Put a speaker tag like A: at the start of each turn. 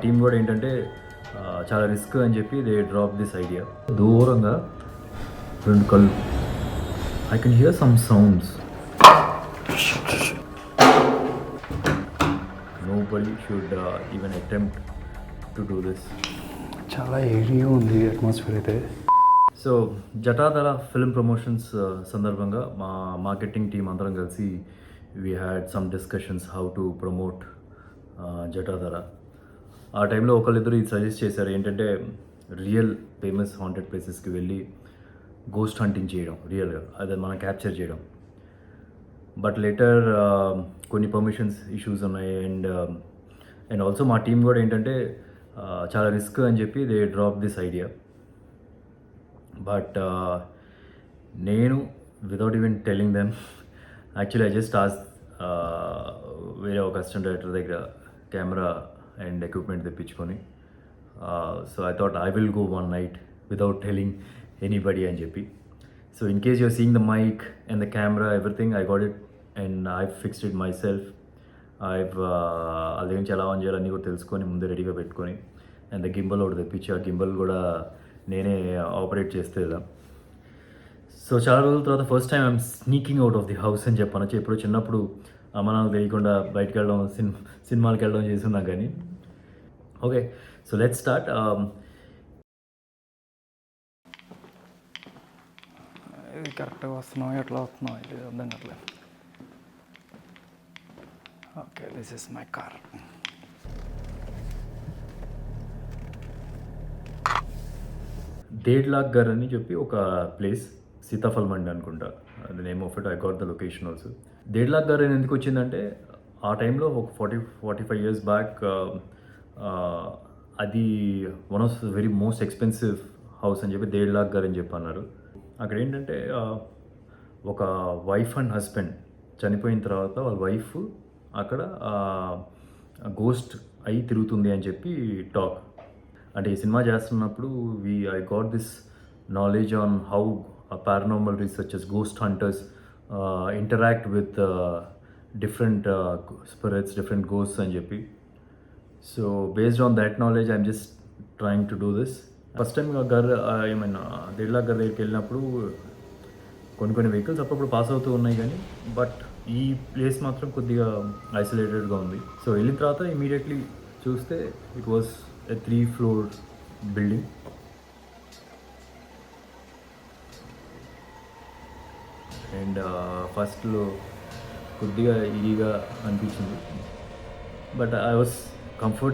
A: Team కూడా ఏంటంటే చాలా రిస్క్ అని చెప్పి దే డ్రాప్ దిస్ ఐడియా. దూరంగా 2 కళ్ళు, I can hear some sounds. Nobody should even attempt to do this.
B: చాలా ఏరియా ఉంది అట్మాస్ఫియర్ అయితే.
A: సో జటాధర ఫిల్మ్ ప్రమోషన్స్ సందర్భంగా మా మార్కెటింగ్ టీం అందరం కలిసి we had some discussions how to promote Jatadhara. ఆ టైంలో ఒకళ్ళిద్దరు ఇది సజెస్ట్ చేశారు, ఏంటంటే రియల్ ఫేమస్ హాంటెడ్ ప్లేసెస్కి వెళ్ళి గోస్ట్ హంటింగ్ చేయడం, రియల్గా అది మనం క్యాప్చర్ చేయడం. బట్ లేటర్ కొన్ని పర్మిషన్స్ ఇష్యూస్ ఉన్నాయి అండ్ ఆల్సో మా టీం కూడా ఏంటంటే చాలా రిస్క్ అని చెప్పి they drop this idea. But నేను without even telling them, actually I just ask వేరే ఒక అసిస్టెంట్ డైరెక్టర్ దగ్గర కెమెరా అండ్ ఎక్విప్మెంట్ తెప్పించుకొని, so I thought I will go one night without telling anybody అని చెప్పి. So in case you're seeing the mic and the camera everything, I got it and I fixed it my self. అది నుంచి ఎలా on చేయాలి అన్నీ కూడా తెలుసుకొని ముందే రెడీగా పెట్టుకొని, అండ్ ద గింబల్ ఒకటి తెప్పించి ఆ గింబల్ కూడా నేనే ఆపరేట్ చేస్తేదా. సో చాలా రోజుల తర్వాత first time I'm sneaking out of the house అని చెప్పనొచ్చు. ఎప్పుడు చిన్నప్పుడు అమ్మ నాకు తెలియకుండా బయటకు వెళ్ళడం, సినిమాలకు వెళ్ళడం చేస్తున్నా కానీ. Okay, so let's start.
B: ఇది కరెక్ట్గా వస్తున్నాం, ఎట్లా వస్తున్నాం ఇది అర్థం కావట్లేదు. Okay, this is my car.
A: డేడ్ గర్ అని చెప్పి ఒక ప్లేస్, సీతాఫల్ మండి అనుకుంటా the name of it. I got the location also. డేడ్ గర్ అని ఎందుకు వచ్చిందంటే ఆ టైంలో ఒక 45 years బ్యాక్ అది one of very most expensive house అని చెప్పి డేడ్ గర్ అని చెప్పి అన్నారు. అక్కడ ఏంటంటే ఒక వైఫ్ అండ్ హస్బెండ్ చనిపోయిన తర్వాత వాళ్ళ వైఫ్ అక్కడ గోస్ట్ అయి తిరుగుతుంది అని చెప్పి టాక్. అంటే ఈ సినిమా చేస్తున్నప్పుడు I got this knowledge on how paranormal researchers, ghost hunters interact with different spirits, different ghosts అని చెప్పి. So based on that knowledge I'm just trying to do this. First time ఏమైనా డేడ్ గర్ దగ్గరికి వెళ్ళినప్పుడు కొన్ని వెహికల్స్ అప్పుడప్పుడు pass అవుతూ ఉన్నాయి కానీ, బట్ ఈ ప్లేస్ మాత్రం కొద్దిగా ఐసోలేటెడ్గా ఉంది. సో వెళ్ళిన తర్వాత ఇమీడియట్లీ చూస్తే it was a 3-floor building. And ఫస్ట్లో కొద్దిగా ఈజీగా అనిపించింది, బట్ ఐ వాస్ కంఫర్టబుల్